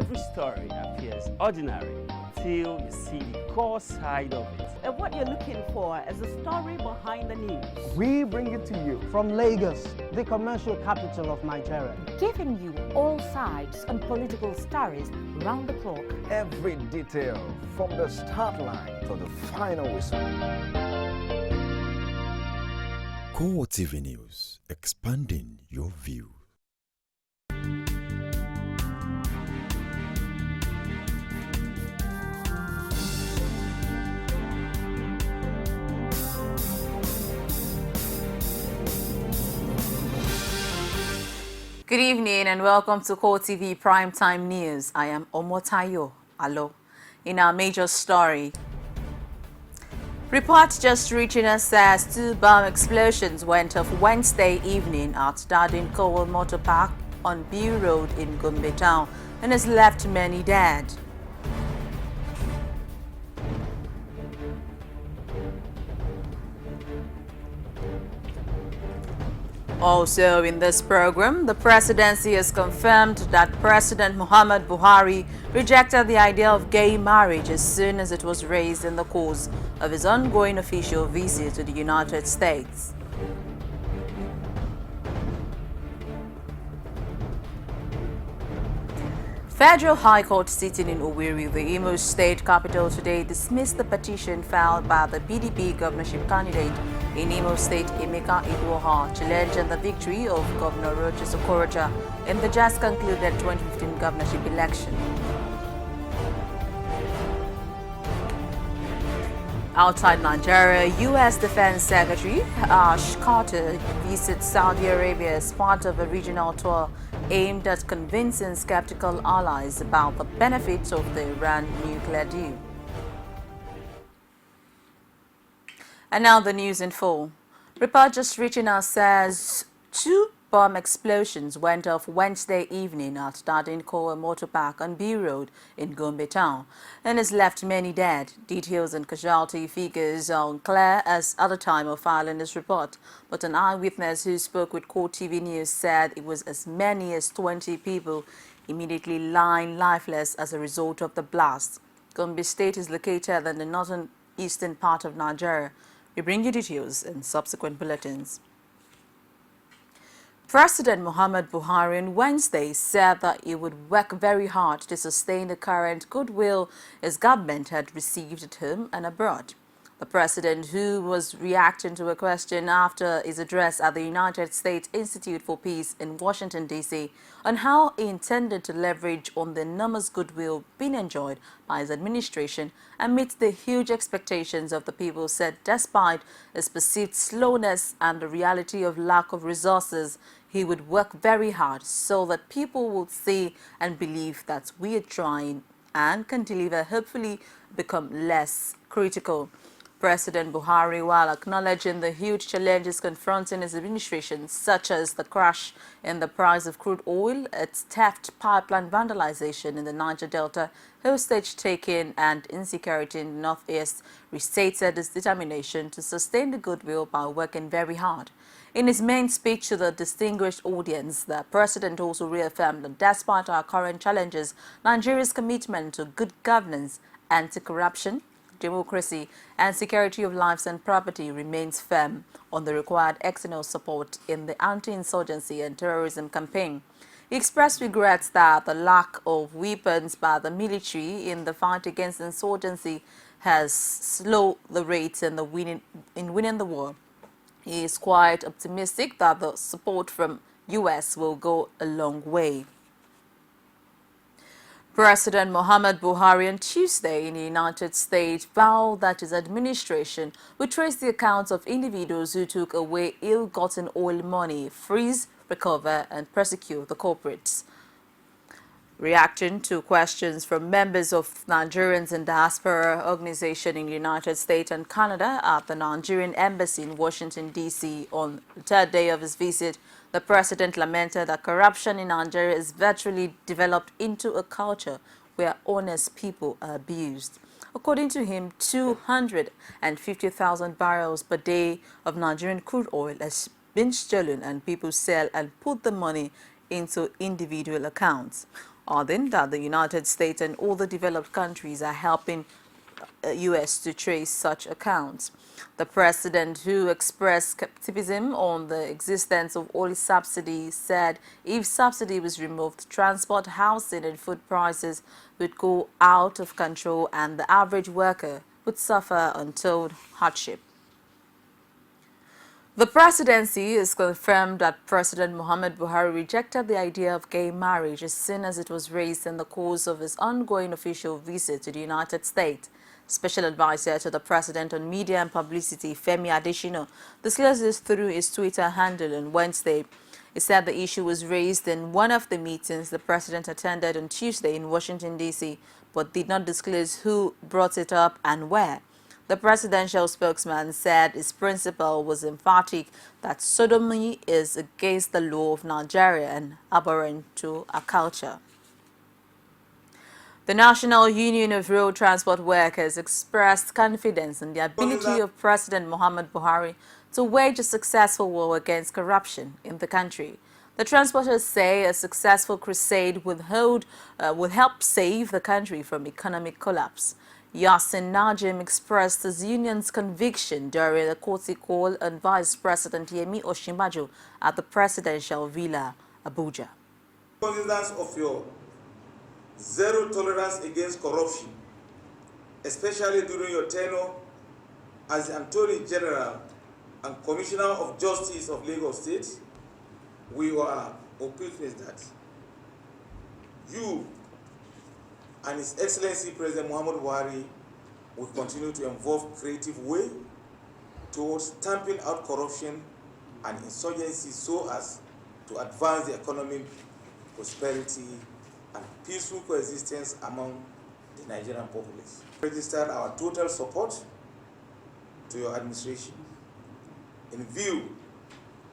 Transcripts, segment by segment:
every story appears ordinary till you see the core side of it. And what you're looking for is the story behind the news. We bring it to you from Lagos, the commercial capital of Nigeria. Giving you all sides and political stories round the clock. Every detail from the start line to the final whistle. CoreTV News, expanding your view. Good evening and welcome to CoreTV Primetime News. I am Omotayo Alo. In our major story, reports just reaching us says 2 bomb explosions went off Wednesday evening at Dardin Cowell Motor Park on Biu Road in Gombe Town and has left many dead. Also in this program, the presidency has confirmed that President Muhammad Buhari rejected the idea of gay marriage as soon as it was raised in the course of his ongoing official visit to the United States. Federal High Court sitting in Owerri, the Imo State capital, today dismissed the petition filed by the PDP governorship candidate in Imo State, Emeka Igboha, challenging the victory of Governor Rochas Okorocha in the just concluded 2015 governorship election. Outside Nigeria, U.S. Defense Secretary Ash Carter visits Saudi Arabia as part of a regional tour aimed at convincing skeptical allies about the benefits of the Iran nuclear deal. And now the news in full. Report just reaching us says 2 bomb explosions went off Wednesday evening at Dardin Cowell Motor Park on B Road in Gombe Town and has left many dead. Details and casualty figures are unclear as at the time of filing this report, but an eyewitness who spoke with CoreTV News said it was as many as 20 people immediately lying lifeless as a result of the blast. Gombe State is located in the northern eastern part of Nigeria. We bring you details in subsequent bulletins. President Muhammad Buhari on Wednesday said that he would work very hard to sustain the current goodwill his government had received at home and abroad. The president, who was reacting to a question after his address at the United States Institute for Peace in Washington, D.C., on how he intended to leverage on the enormous goodwill being enjoyed by his administration amidst the huge expectations of the people, said despite his perceived slowness and the reality of lack of resources, he would work very hard so that people would see and believe that we are trying and can deliver, hopefully become less critical. President Buhari, while acknowledging the huge challenges confronting his administration, such as the crash in the price of crude oil, its theft, pipeline vandalization in the Niger Delta, hostage-taking and insecurity in the Northeast, restated his determination to sustain the goodwill by working very hard. In his main speech to the distinguished audience, the president also reaffirmed that despite our current challenges, Nigeria's commitment to good governance, anti-corruption, democracy and security of lives and property remains firm on the required external support in the anti-insurgency and terrorism campaign. He expressed regrets that the lack of weapons by the military in the fight against insurgency has slowed the rates in winning the war. He is quite optimistic that the support from U.S. will go a long way. President Muhammad Buhari on Tuesday in the United States vowed that his administration would trace the accounts of individuals who took away ill-gotten oil money, freeze, recover, and prosecute the culprits. Reacting to questions from members of Nigerians in diaspora organization in the United States and Canada at the Nigerian Embassy in Washington, D.C. on the 3rd day of his visit, the president lamented that corruption in Nigeria is virtually developed into a culture where honest people are abused. According to him, 250,000 barrels per day of Nigerian crude oil has been stolen and people sell and put the money into individual accounts. adding that the United States and all the developed countries are helping U.S. to trace such accounts. The president, who expressed skepticism on the existence of oil subsidies, said if subsidy was removed, transport, housing and food prices would go out of control and the average worker would suffer untold hardship. The presidency has confirmed that President Muhammad Buhari rejected the idea of gay marriage as soon as it was raised in the course of his ongoing official visit to the United States. Special Advisor to the President on Media and Publicity, Femi Adesina, disclosed this through his Twitter handle on Wednesday. He said the issue was raised in one of the meetings the President attended on Tuesday in Washington, D.C., but did not disclose who brought it up and where. The presidential spokesman said his principle was emphatic that sodomy is against the law of Nigeria and abhorrent to our culture. The National Union of Road Transport Workers expressed confidence in the ability of President Muhammad Buhari to wage a successful war against corruption in the country. The transporters say a successful crusade would help save the country from economic collapse. Yasin Najim expressed his union's conviction during a courtesy call on Vice President Yemi Osinbajo at the Presidential Villa, Abuja. Cognizance of your zero tolerance against corruption, especially during your tenure as the Attorney General and Commissioner of Justice of Lagos State, we are optimistic that you and His Excellency President Muhammad Buhari will continue to involve creative way towards stamping out corruption and insurgency so as to advance the economic prosperity and peaceful coexistence among the Nigerian populace. Register our total support to your administration in view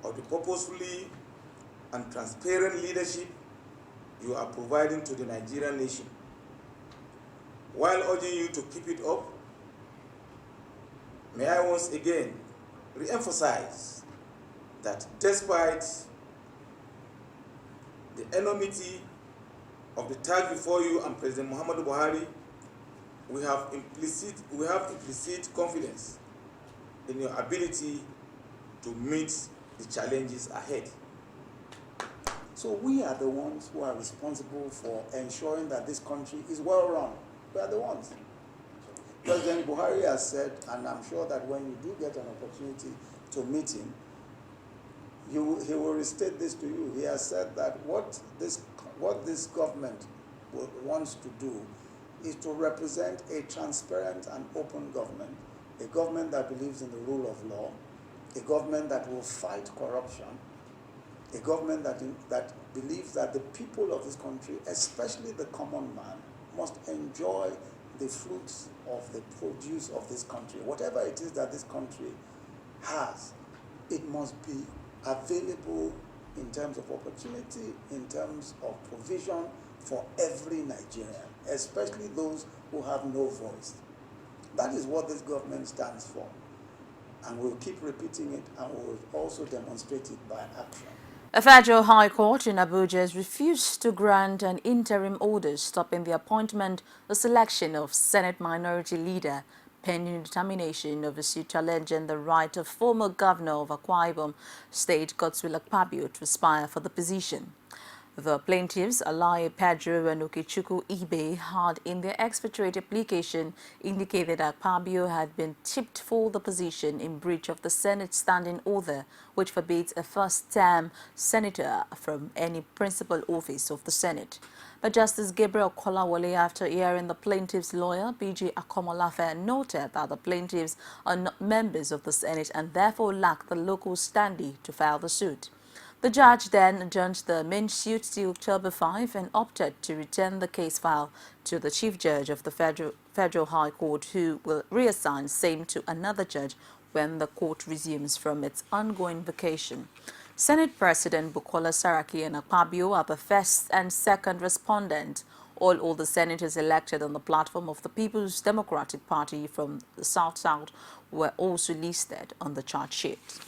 of the purposefully and transparent leadership you are providing to the Nigerian nation, while urging you to keep it up. May I once again re-emphasize that despite the enormity of the task before you and President Muhammadu Buhari, we have implicit confidence in your ability to meet the challenges ahead. So we are the ones who are responsible for ensuring that this country is well run. We are the ones. President Buhari has said, and I'm sure that when you do get an opportunity to meet him, he will restate this to you. He has said that what this government wants to do is to represent a transparent and open government, a government that believes in the rule of law, a government that will fight corruption, a government that believes that the people of this country, especially the common man, must enjoy the fruits of the produce of this country. Whatever it is that this country has, it must be available in terms of opportunity, in terms of provision for every Nigerian, especially those who have no voice. That is what this government stands for. And we'll keep repeating it, and we'll also demonstrate it by action. A federal high court in Abuja has refused to grant an interim order stopping the appointment or selection of Senate Minority Leader pending determination of a suit challenging the right of former governor of Akwa Ibom State, Godswill Akpabio, to aspire for the position. The plaintiffs, Alaye Pedro and Okechukwu Ibe, had in their expatriate application indicated that Akpabio had been tipped for the position in breach of the Senate standing order, which forbids a first-term senator from any principal office of the Senate. But Justice Gabriel Kolawole, after hearing the plaintiff's lawyer, B.J. Akomolafe, noted that the plaintiffs are not members of the Senate and therefore lack the local standing to file the suit. The judge then adjourned the main suit till October 5 and opted to return the case file to the Chief Judge of the Federal High Court, who will reassign same to another judge when the court resumes from its ongoing vacation. Senate President Bukola Saraki and Akpabio are the first and second respondents. All the senators elected on the platform of the People's Democratic Party from the South were also listed on the charge sheet.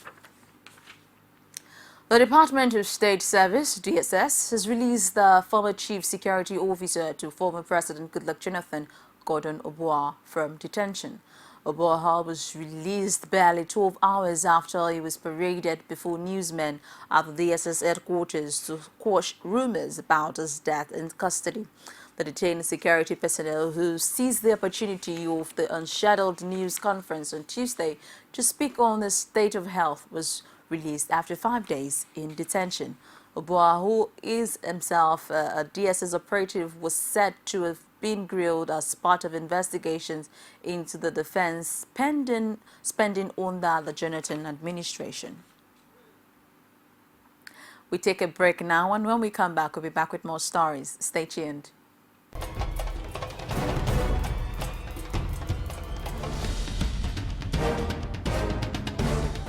The Department of State Service, DSS, has released the former Chief Security Officer to former President Goodluck Jonathan, Gordon Obua, from detention. Obua was released barely 12 hours after he was paraded before newsmen at the DSS headquarters to quash rumors about his death in custody. The detained security personnel who seized the opportunity of the unscheduled news conference on Tuesday to speak on the state of health was released after 5 days in detention. Obua, who is himself a DSS operative, was said to have been grilled as part of investigations into the defense spending under the Jonathan administration. We take a break now, and when we come back, we'll be back with more stories. Stay tuned.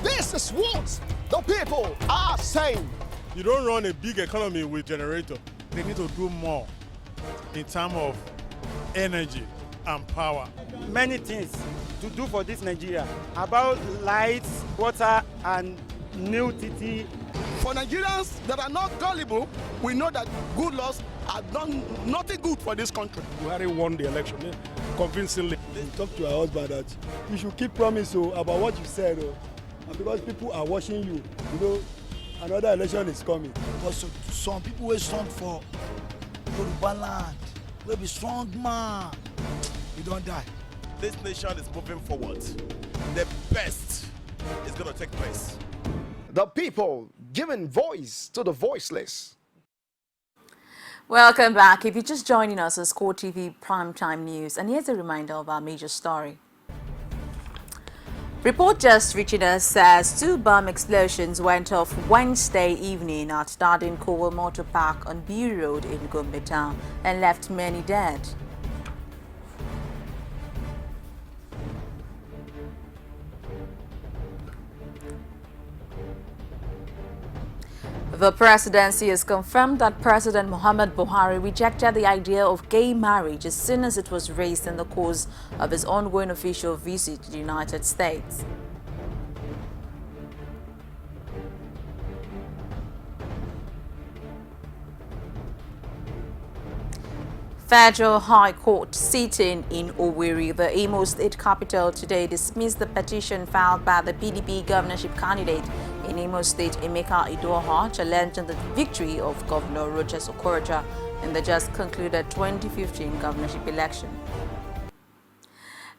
This is what the people are saying. You don't run a big economy with generator. They need to do more in terms of energy and power. Many things to do for this Nigeria about lights, water, and new TT. For Nigerians that are not gullible, we know that good laws have done nothing good for this country. Buhari won the election convincingly. Talk to our husband that you should keep promise about what you said, and because people are watching you, you know, another election is coming. Because some people will stand for Yoruba land, will be strong man, you don't die. This nation is moving forward. The best is going to take place. The people giving voice to the voiceless. Welcome back. If you're just joining us, it's CoreTV Primetime News, and here's a reminder of our major story. Report just reaching us says 2 bomb explosions went off Wednesday evening at Dardin Cowell Motor Park on B Road in Gombe Town and left many dead. The presidency has confirmed that President Muhammad Buhari rejected the idea of gay marriage as soon as it was raised in the course of his ongoing official visit to the United States. Federal High Court sitting in Owerri, the Imo State capital, today dismissed the petition filed by the PDP governorship candidate in Imo State, Emeka Idoha, challenging the victory of Governor Rochas Okorocha in the just concluded 2015 governorship election.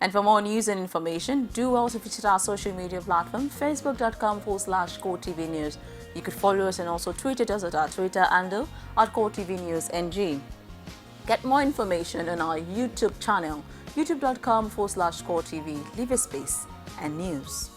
And for more news and information, do also visit our social media platform, facebook.com/CoreTV News. You could follow us and also tweet at us at our Twitter handle @CoreTV News NG. Get more information on our YouTube channel, youtube.com/CoreTV. Leave a space and news.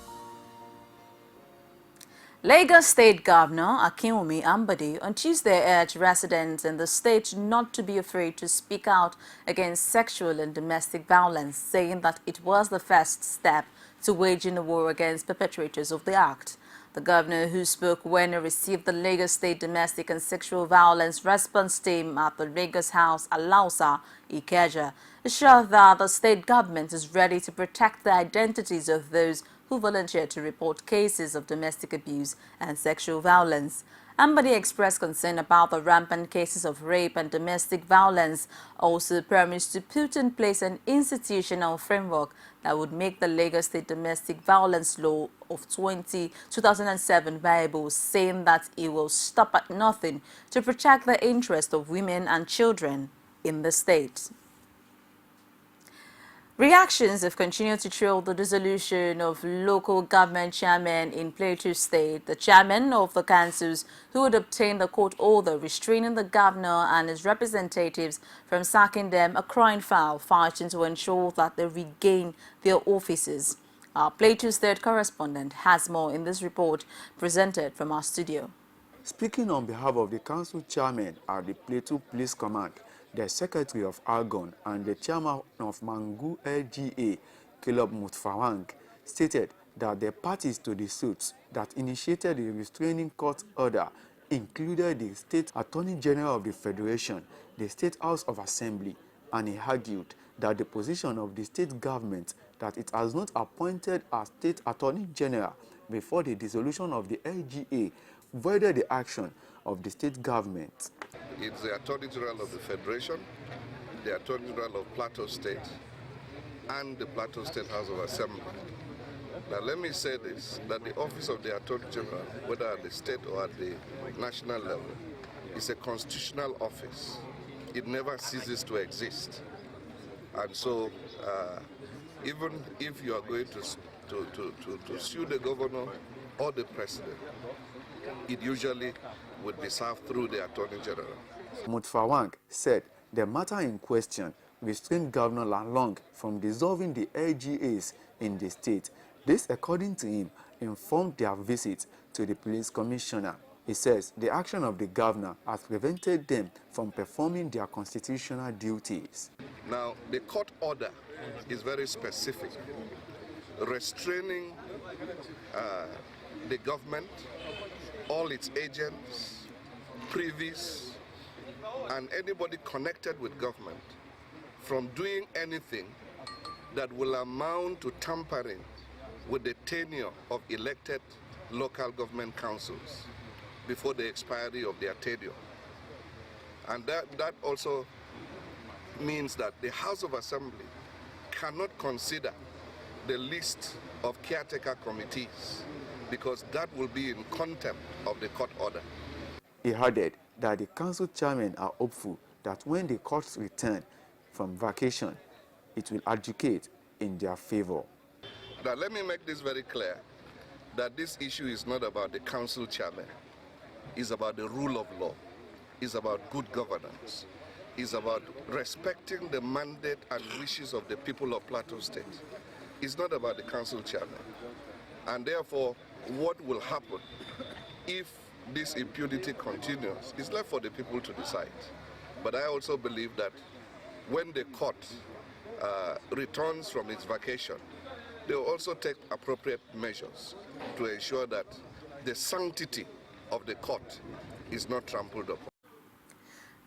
Lagos State Governor Akinwumi Ambode on Tuesday urged residents in the state not to be afraid to speak out against sexual and domestic violence, saying that it was the first step to waging a war against perpetrators of the act. The governor, who spoke when he received the Lagos State Domestic and Sexual Violence Response Team at the Lagos House, Alausa, Ikeja, assured that the state government is ready to protect the identities of those who volunteer to report cases of domestic abuse and sexual violence. Ambode expressed concern about the rampant cases of rape and domestic violence, also promised to put in place an institutional framework that would make the Lagos State Domestic Violence Law of 2007 viable, saying that it will stop at nothing to protect the interests of women and children in the state. Reactions have continued to trail the dissolution of local government chairmen in Plateau State. The chairman of the councils who had obtained the court order restraining the governor and his representatives from sacking them are crying foul, fighting to ensure that they regain their offices. Our Plateau State correspondent has more in this report presented from our studio. Speaking on behalf of the council chairman at the Plateau Police Command, the Secretary of Argon and the Chairman of Mangu LGA, Caleb Mutfawang, stated that the parties to the suits that initiated the restraining court order included the State Attorney General of the Federation, the State House of Assembly, and he argued that the position of the state government that it has not appointed a State Attorney General before the dissolution of the LGA voided the action of the state government. It's the Attorney General of the Federation, the Attorney General of Plateau State, and the Plateau State House of Assembly. Now let me say this, that the office of the Attorney General, whether at the state or at the national level, is a constitutional office. It never ceases to exist. And so even if you are going to sue the governor or the president, it usually would be served through the Attorney General. Mutfawang said the matter in question restrained Governor Lalong from dissolving the LGAs in the state. This, according to him, informed their visit to the police commissioner. He says the action of the governor has prevented them from performing their constitutional duties. Now, the court order is very specific, restraining the government, all its agents, privies, and anybody connected with government from doing anything that will amount to tampering with the tenure of elected local government councils before the expiry of their tenure. And that also means that the House of Assembly cannot consider the list of caretaker committees because that will be in contempt of the court order. He added that the council chairmen are hopeful that when the courts return from vacation, it will adjudicate in their favor. Now let me make this very clear, that this issue is not about the council chairman. It's about the rule of law. It's about good governance. It's about respecting the mandate and wishes of the people of Plateau State. It's not about the council chairman. And therefore, what will happen if this impunity continues is left for the people to decide. But I also believe that when the court returns from its vacation, they will also take appropriate measures to ensure that the sanctity of the court is not trampled upon.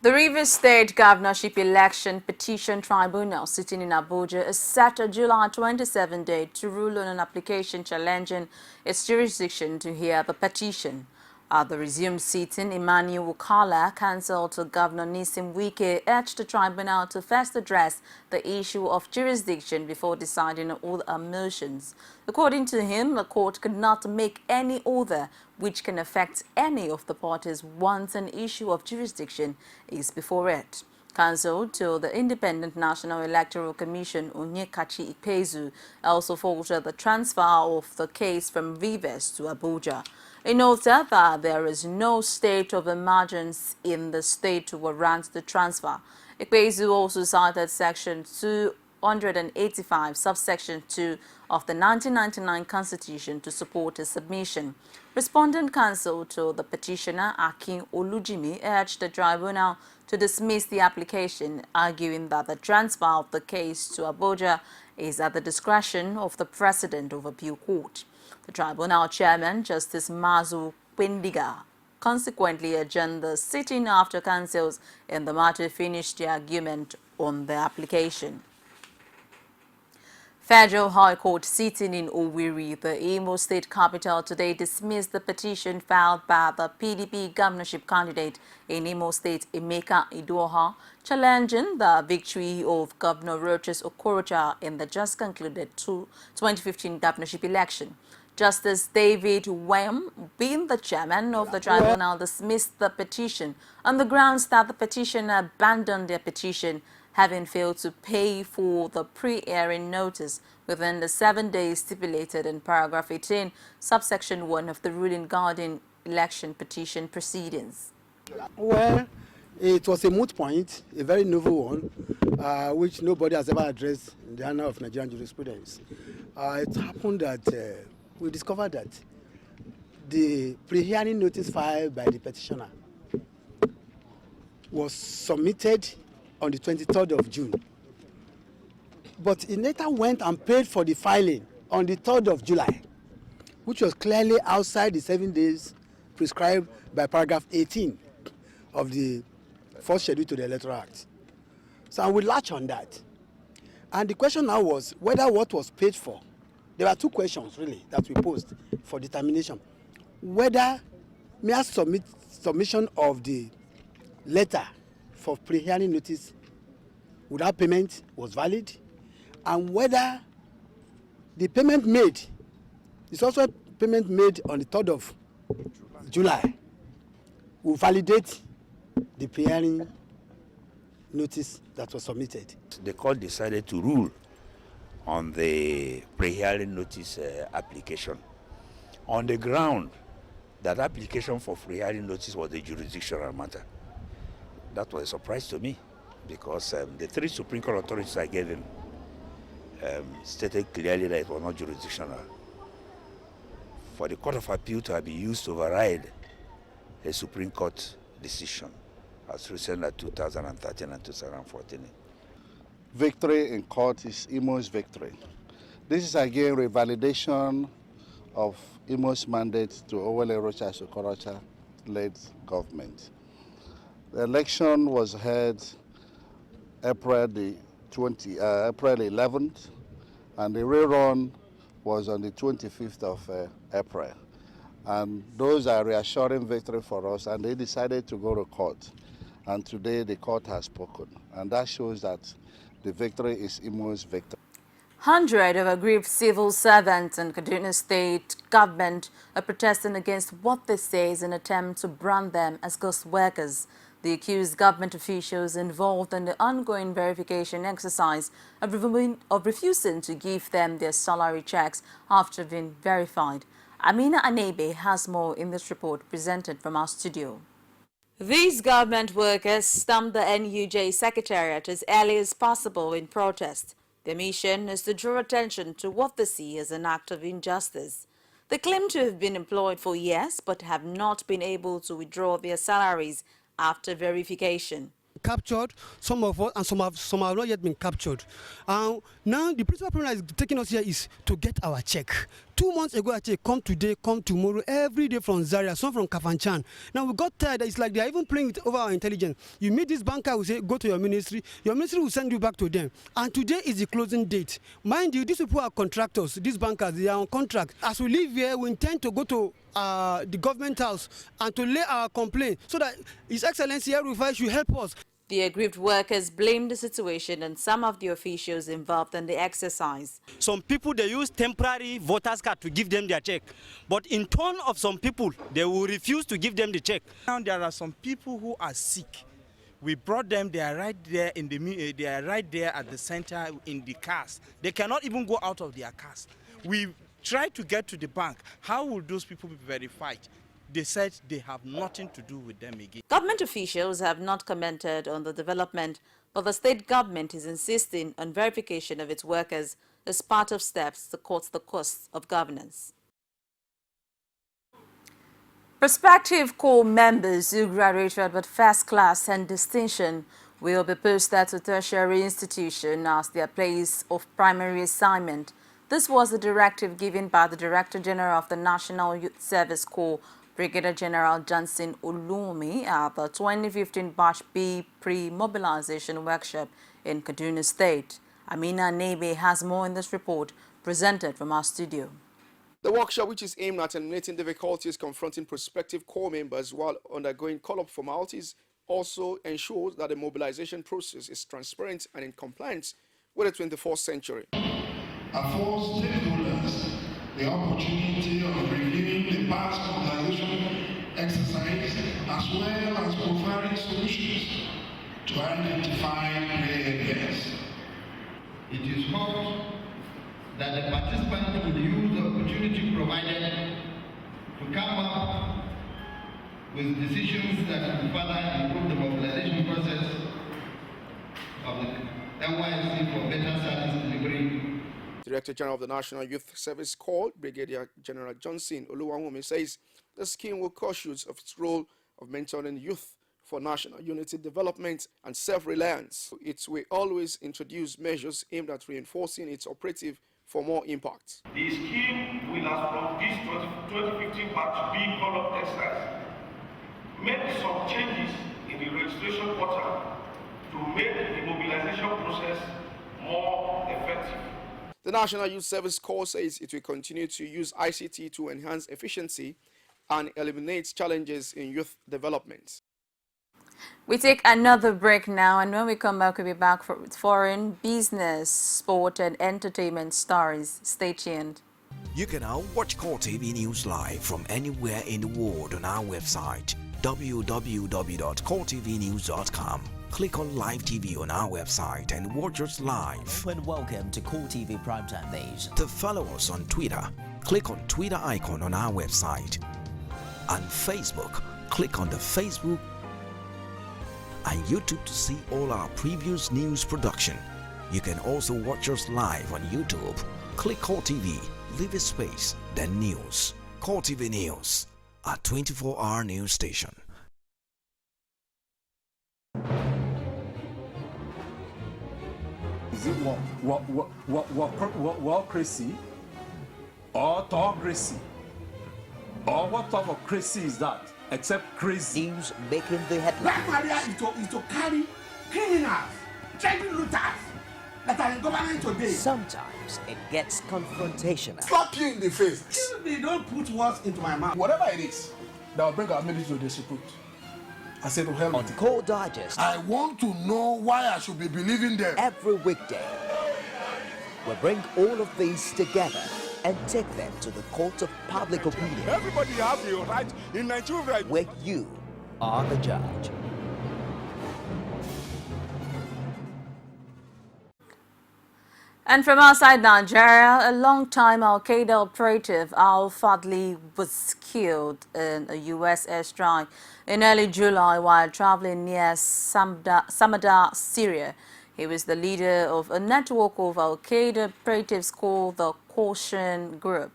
The Rivers State Governorship Election Petition Tribunal sitting in Abuja is set a July 27 date to rule on an application challenging its jurisdiction to hear the petition. At the resumed sitting, Emmanuel Ukala, counsel to Governor Nisim Wike, urged the tribunal to first address the issue of jurisdiction before deciding on all motions. According to him, the court could not make any order which can affect any of the parties once an issue of jurisdiction is before it. Counsel to the Independent National Electoral Commission, Onyekachi Ikpezu, also faulted the transfer of the case from Rivers to Abuja. He noted that there is no state of emergency in the state to warrant the transfer. Ikpezu also cited Section 285, subsection 2 of the 1999 Constitution to support his submission. Respondent counsel to the petitioner, Akin Olujimi, urged the tribunal to dismiss the application, arguing that the transfer of the case to Abuja is at the discretion of the President of Appeal Court. The tribunal chairman, Justice Mazu Quindiga, consequently adjourned the sitting after counsels in the matter finished the argument on the application. Federal High Court sitting in Owerri, the Imo State capital, today dismissed the petition filed by the PDP governorship candidate in Imo State, Emeka Idoha, challenging the victory of Governor Rochas Okorocha in the just concluded 2015 governorship election. Justice David Wem, being the chairman of the tribunal, dismissed the petition on the grounds that the petitioner abandoned their petition, having failed to pay for the pre-airing notice within the 7 days stipulated in paragraph 18, subsection 1 of the ruling guarding election petition proceedings. Well, it was a moot point, a very novel one, which nobody has ever addressed in the annals of Nigerian jurisprudence. It happened that we discovered that the pre-hearing notice filed by the petitioner was submitted on the 23rd of June. But he later went and paid for the filing on the 3rd of July, which was clearly outside the 7 days prescribed by paragraph 18 of the first schedule to the Electoral Act. So we latch on that. And the question now was whether what was paid for. There were two questions really that we posed for determination. Whether mere submission of the letter for pre-hearing notice without payment was valid, and whether the payment made is also a payment made on the 3rd of July will validate the pre-hearing notice that was submitted. The court decided to rule on the pre-hearing notice application on the ground that application for pre-hearing notice was a jurisdictional matter. That was a surprise to me because the 3 Supreme Court authorities I gave him stated clearly that it was not jurisdictional. For the Court of Appeal to have been used to override a Supreme Court decision as recent as 2013 and 2014. Victory in court is Imo's victory. This is again revalidation of Imo's mandate to Owele Rochas Okorocha-led government. The election was held April 11th, and the rerun was on the 25th of April. And those are reassuring victory for us, and they decided to go to court. And today the court has spoken, and that shows that the victory is Imo's victory. Hundreds of aggrieved civil servants in Kaduna State government are protesting against what they say is an attempt to brand them as ghost workers. The accused government officials involved in the ongoing verification exercise of refusing to give them their salary checks after being verified. Amina Anebe has more in this report presented from our studio. These government workers stormed the NUJ Secretariat as early as possible in protest. Their mission is to draw attention to what they see as an act of injustice. They claim to have been employed for years but have not been able to withdraw their salaries after verification. Captured, some of us, and some have not yet been captured. Now the principal problem that is taking us here is to get our check. 2 months ago, I check, come today, come tomorrow, every day from Zaria, some from Kafanchan. Now we got tired. It's like they are even playing with over our intelligence. You meet this banker who say, go to your ministry will send you back to them. And today is the closing date. Mind you, these people are contractors, these bankers, they are on contract. As we live here, we intend to go to the government house and to lay our complaint so that His Excellency Erufai should help us. The aggrieved workers blame the situation on some of the officials involved in the exercise. Some people, they use temporary voters card to give them their check. But in turn of some people, they will refuse to give them the check. Now there are some people who are sick. We brought them, they are right there they are right there at the center in the cars. They cannot even go out of their cars. We tried to get to the bank. How will those people be verified? They said they have nothing to do with them again. Government officials have not commented on the development, but the state government is insisting on verification of its workers as part of steps to cut the costs of governance. Prospective corps members who graduated with first class and distinction will be posted to tertiary institution as their place of primary assignment. This was the directive given by the Director General of the National Youth Service Corps, Brigadier General Johnson Olumi, at the 2015 Batch B pre-mobilization workshop in Kaduna State. Amina Nebe has more in this report presented from our studio. The workshop, which is aimed at eliminating difficulties confronting prospective corps members while undergoing call-up formalities, also ensures that the mobilization process is transparent and in compliance with the 21st century. Affords stakeholders the opportunity of reviewing the past mobilization exercise as well as providing solutions to identify gray areas. It is hoped that the participants will use the opportunity provided to come up with decisions that will further improve the mobilization process of the NYSC for better service delivery. Director General of the National Youth Service Corps, Brigadier General Johnson Oluwawumi, says the scheme will cautious of its role of mentoring youth for national unity development and self-reliance. It will always introduce measures aimed at reinforcing its operative for more impact. The scheme will, as from this 2015 Batch B call-up exercise, make some changes in the registration portal to make the mobilization process more effective. The National Youth Service Corps says it will continue to use ICT to enhance efficiency and eliminate challenges in youth development. We take another break now, and when we come back, we'll be back with foreign business, sport, and entertainment stories. Stay tuned. You can now watch CoreTV News live from anywhere in the world on our website www.coretvnews.com. Click on Live TV on our website and watch us live. And welcome to CoreTV Primetime Days. To follow us on Twitter, click on Twitter icon on our website. On Facebook, click on the Facebook and YouTube to see all our previous news production. You can also watch us live on YouTube. Click CoreTV, leave a space, then news. CoreTV News, a 24-hour news station. Is it crazy or autocracy? Or what type of crazy is that? Except crazy. News making the headlines. Black Maria is to carry criminals, child looters that are in government today. Sometimes it gets confrontational. Slap you in the face. They don't put words into my mouth. Whatever it is that will bring our military to disrepute. I said to hell. On Core Digest. I want to know why I should be believing them. Every weekday, we bring all of these together and take them to the court of public opinion. Everybody has the right in Nigeria. Where you are the judge. And from outside Nigeria, a long-time Al-Qaeda operative, Al-Fadli, was killed in a U.S. airstrike in early July while traveling near Samadar, Syria. He was the leader of a network of Al-Qaeda operatives called the Caution Group.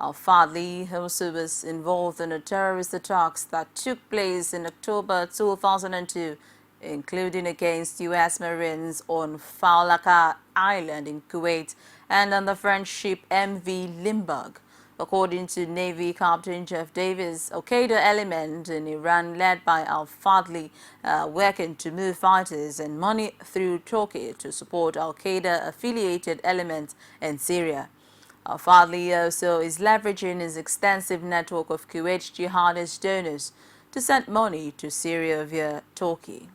Al-Fadli also was involved in the terrorist attacks that took place in October 2002, including against U.S. Marines on Faulaka Island in Kuwait and on the French ship MV Limburg. According to Navy Captain Jeff Davis, Al-Qaeda element in Iran led by Al-Fadli working to move fighters and money through Turkey to support Al-Qaeda-affiliated elements in Syria. Al-Fadli also is leveraging his extensive network of Kuwait jihadist donors to send money to Syria via Turkey.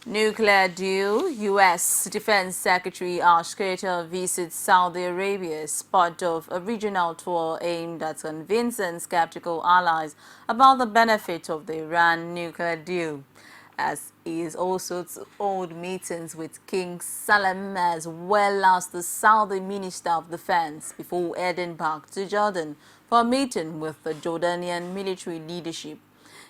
Nuclear deal. U.S. Defense Secretary Ash Carter visits Saudi Arabia as part of a regional tour aimed at convincing skeptical allies about the benefit of the Iran nuclear deal, as he is also to hold meetings with King Salman as well as the Saudi Minister of Defense before heading back to Jordan for a meeting with the Jordanian military leadership.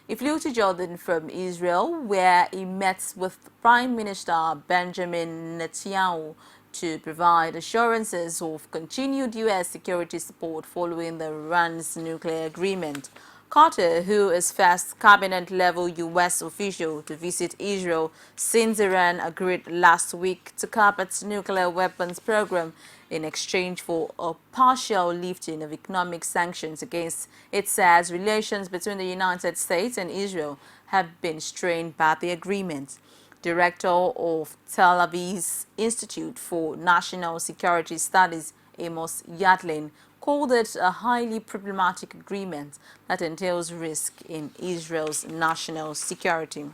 He flew to Jordan from Israel, where he met with Prime Minister Benjamin Netanyahu to provide assurances of continued U.S. security support following the Iran's nuclear agreement. Carter, who is first cabinet-level U.S. official to visit Israel since Iran agreed last week to cap its nuclear weapons program in exchange for a partial lifting of economic sanctions against it, says relations between the United States and Israel have been strained by the agreement. Director of Tel Aviv's Institute for National Security Studies, Amos Yadlin, called it a highly problematic agreement that entails risk in Israel's national security.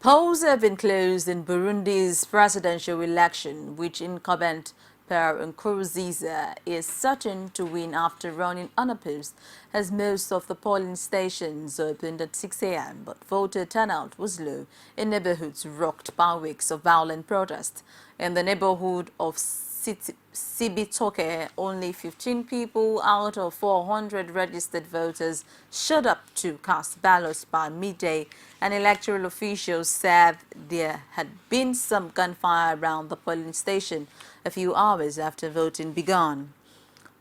Polls have been closed in Burundi's presidential election, which incumbent Pierre Nkurunziza is certain to win after running unopposed, as most of the polling stations opened at 6 a.m. But voter turnout was low in neighborhoods rocked by weeks of violent protest. In the neighborhood of Sibitoke, only 15 people out of 400 registered voters showed up to cast ballots by midday, and electoral officials said there had been some gunfire around the polling station a few hours after voting began.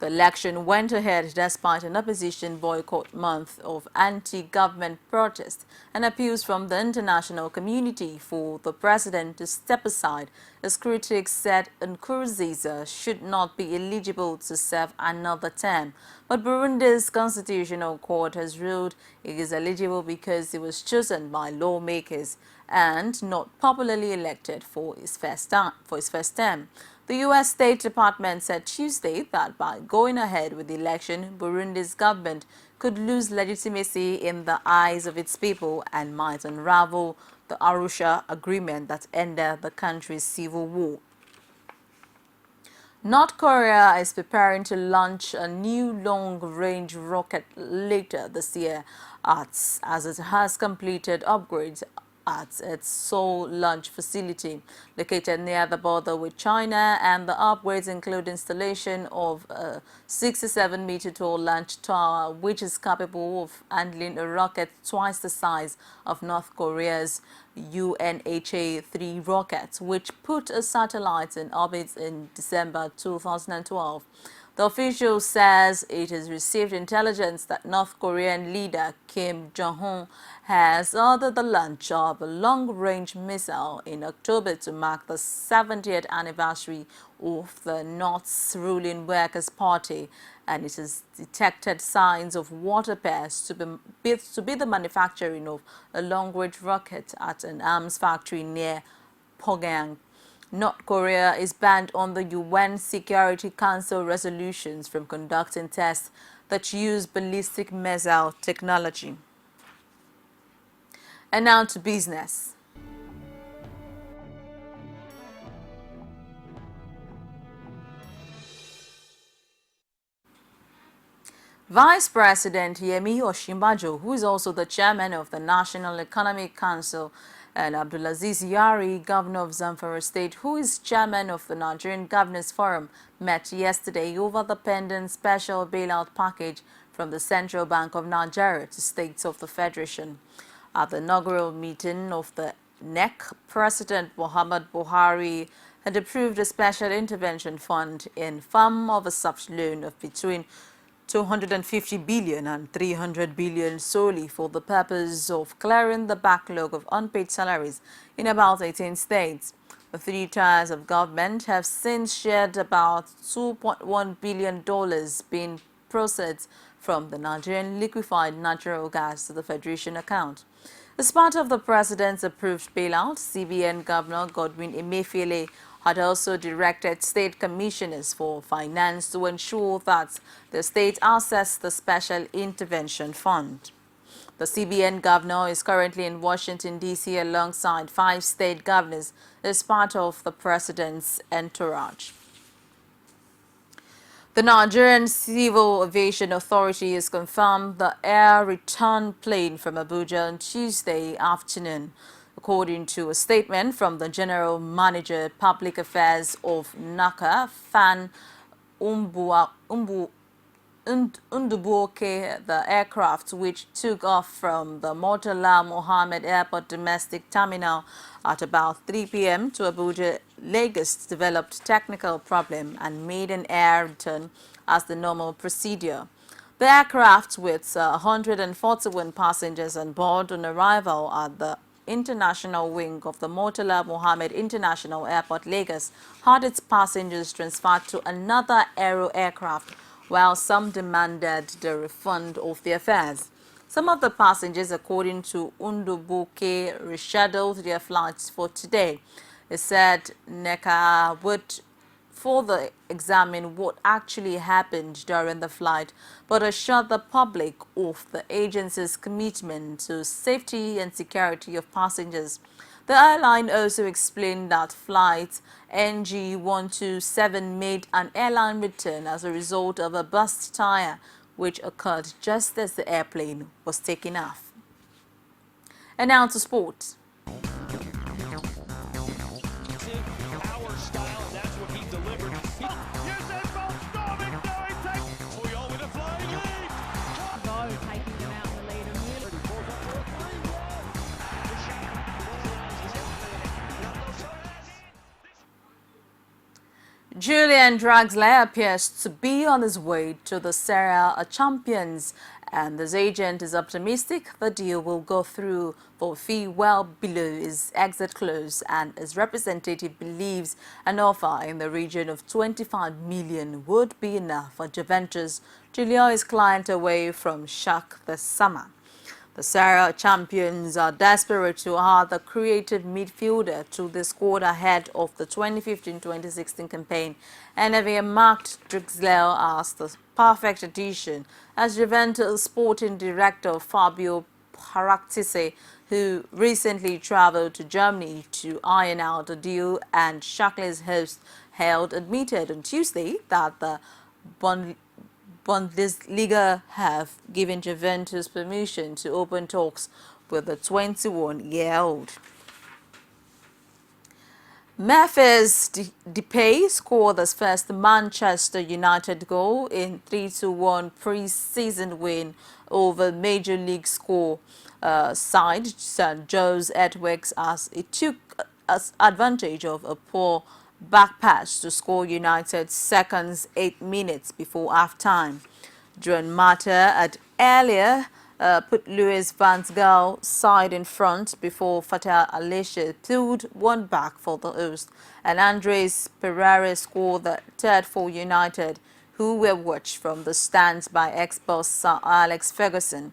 The election went ahead despite an opposition boycott month of anti-government protests and appeals from the international community for the president to step aside, as critics said Nkurunziza should not be eligible to serve another term. But Burundi's constitutional court has ruled he is eligible because he was chosen by lawmakers and not popularly elected for his first term. The U.S. State Department said Tuesday that by going ahead with the election, Burundi's government could lose legitimacy in the eyes of its people and might unravel the Arusha agreement that ended the country's civil war. North Korea is preparing to launch a new long-range rocket later this year as it has completed upgrades at its Seoul launch facility located near the border with China, and the upgrades include installation of a 67-meter tall launch tower which is capable of handling a rocket twice the size of North Korea's UNHA-3 rocket, which put a satellite in orbit in December 2012. The official says it has received intelligence that North Korean leader Kim Jong-un has ordered the launch of a long-range missile in October to mark the 70th anniversary of the North's ruling Workers' Party, and it has detected signs of water pairs to be the manufacturing of a long-range rocket at an arms factory near Pyongyang. North Korea is banned on the UN Security Council resolutions from conducting tests that use ballistic missile technology. And now to business. Vice President Yemi Osinbajo, who is also the chairman of the National Economic Council, and Abdulaziz Yari, governor of Zamfara State, who is chairman of the Nigerian Governors Forum, met yesterday over the pending special bailout package from the Central Bank of Nigeria to states of the Federation. At the inaugural meeting of the NEC, President Muhammad Buhari had approved a special intervention fund in form of a soft loan of between 250 billion and 300 billion solely for the purpose of clearing the backlog of unpaid salaries in about 18 states. The three tiers of government have since shared about $2.1 billion being processed from the Nigerian liquefied natural gas to the Federation account. As part of the president's approved bailout, CBN Governor Godwin Emefiele had also directed state commissioners for finance to ensure that the state access the special intervention fund. The CBN governor is currently in Washington, D.C. alongside 5 state governors as part of the president's entourage. The Nigerian Civil Aviation Authority has confirmed the air return plane from Abuja on Tuesday afternoon. According to a statement from the General Manager, Public Affairs of NACA, Fan Undubuoke, the aircraft, which took off from the Murtala Mohammed Airport domestic terminal at about 3 p.m. to Abuja, Lagos, developed technical problem and made an air return as the normal procedure. The aircraft, with 141 passengers on board on arrival at the international wing of the Murtala Mohammed International Airport, Lagos, had its passengers transferred to another aero aircraft, while some demanded the refund of their fares. Some of the passengers, according to Undubuke, rescheduled their flights for today. It said NECA would further examine what actually happened during the flight, but assured the public of the agency's commitment to safety and security of passengers. The airline also explained that flight NG127 made an airline return as a result of a burst tire, which occurred just as the airplane was taking off. And now to sports. Julian Draxler appears to be on his way to the Serie A champions, and his agent is optimistic the deal will go through for a fee well below his exit clause, and his representative believes an offer in the region of 25 million would be enough for Juventus to lure his client away from Schalke this summer. The Sarah champions are desperate to add the creative midfielder to the squad ahead of the 2015-2016 campaign, and have marked Drixler as the perfect addition, as Juventus sporting director Fabio Paratici, who recently traveled to Germany to iron out a deal, and Shakhtar's host held admitted on Tuesday that the Bundesliga have given Juventus permission to open talks with the 21-year-old. Memphis Depay scored his first Manchester United goal in 3-1 pre-season win over Major League side St. Joe's Earthquakes, as it took advantage of a poor back pass to score United's seconds 8 minutes before half-time. Juan Mata at earlier put Luis van Gaal's side in front before Fatah Alicia pulled one back for the host, and Andres Pereira scored the third for United, who were watched from the stands by ex-boss Sir Alex Ferguson.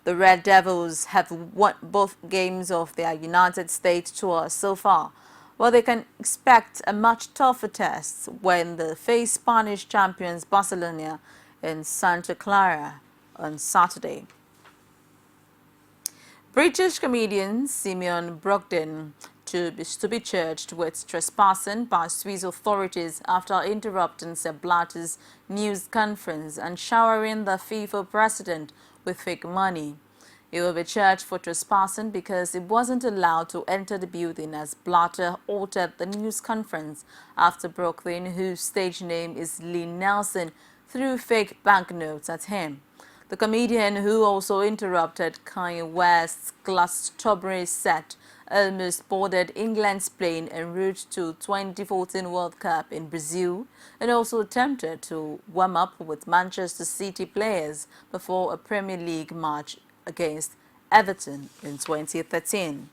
The Red Devils have won both games of their United States tour so far, while they can expect a much tougher test when they face Spanish champions Barcelona in Santa Clara on Saturday. British comedian Simeon Brogdon to be charged with trespassing by Swiss authorities after interrupting Sepp Blatter's news conference and showering the FIFA president with fake money. He will be charged for trespassing because he wasn't allowed to enter the building as Blatter altered the news conference after Brogdon, whose stage name is Lee Nelson, threw fake banknotes at him. The comedian, who also interrupted Kanye West's Glastonbury set, almost boarded England's plane en route to 2014 World Cup in Brazil, and also attempted to warm up with Manchester City players before a Premier League match against Everton in 2013.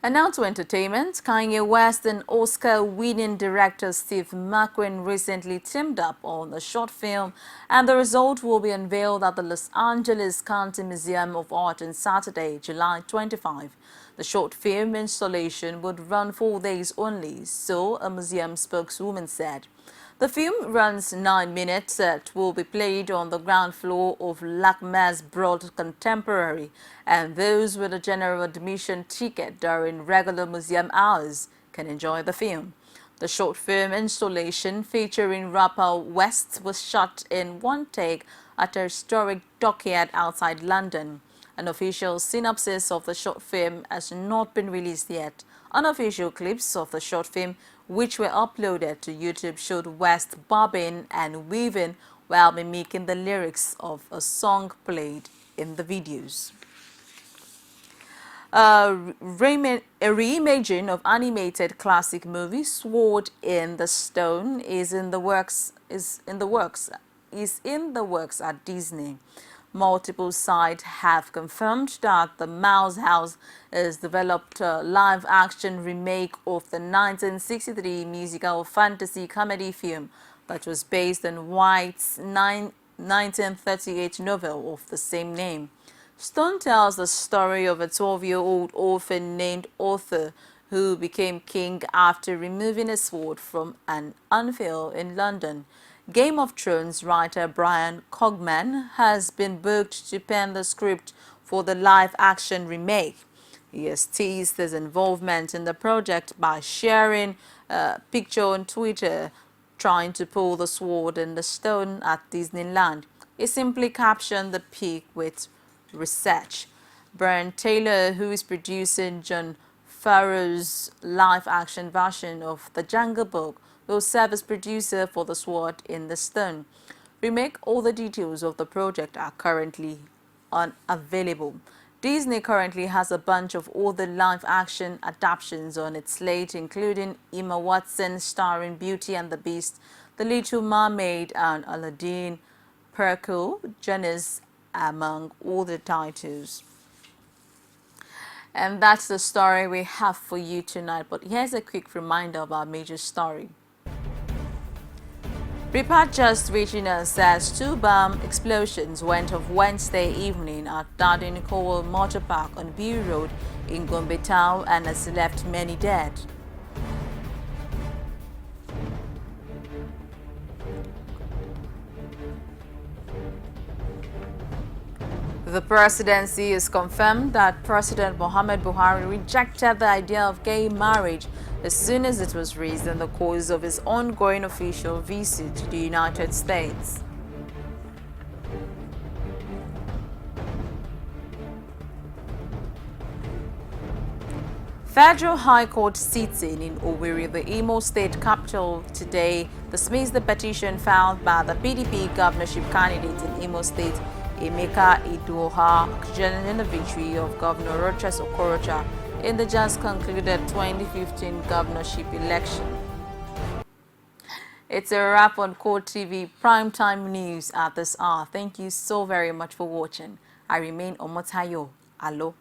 And now to entertainment. Kanye West and Oscar-winning director Steve McQueen recently teamed up on a short film, and the result will be unveiled at the Los Angeles County Museum of Art on Saturday, July 25. The short film installation would run 4 days only, so a museum spokeswoman said. The film runs 9 minutes. It will be played on the ground floor of LACMA's Broad Contemporary, and those with a general admission ticket during regular museum hours can enjoy the film. The short film installation featuring rapper West was shot in one take at a historic dockyard outside London. An official synopsis of the short film has not been released yet. Unofficial clips of the short film, which were uploaded to YouTube, showed West bobbing and weaving while mimicking the lyrics of a song played in the videos. A reimagining of animated classic movie Sword in the Stone is in the works at Disney. Multiple sites have confirmed that the Mouse House has developed a live-action remake of the 1963 musical fantasy comedy film that was based on White's 1938 novel of the same name. Stone tells the story of a 12-year-old orphan named Arthur who became king after removing a sword from an anvil in London. Game of Thrones writer Brian Cogman has been booked to pen the script for the live-action remake. He has teased his involvement in the project by sharing a picture on Twitter trying to pull the sword in the stone at Disneyland. He simply captioned the pic with research. Brian Taylor, who is producing John Favreau's live-action version of The Jungle Book, will serve as producer for The Sword in the Stone remake. All the details of the project are currently unavailable. Disney currently has a bunch of other live-action adaptations on its slate, including Emma Watson starring Beauty and the Beast, The Little Mermaid, and Aladdin, Perkle, Janice, among other titles. And that's the story we have for you tonight. But here's a quick reminder of our major story. Report just reaching us says 2 bomb explosions went off Wednesday evening at Darden Cole Motor Park on View Road in Gombe Town and has left many dead. The presidency has confirmed that President Muhammad Buhari rejected the idea of gay marriage as soon as it was raised in the course of his ongoing official visit to the United States. Federal High Court sitting in Owerri, the Imo State capital, today dismissed the petition filed by the PDP governorship candidate in Imo State, Emeka Idoha, challenging the victory of Governor Rochas Okorocha in the just concluded 2015 governorship election. It's a wrap on CoreTV primetime news at this hour. Thank you so very much for watching. I remain Omotayo. Alo.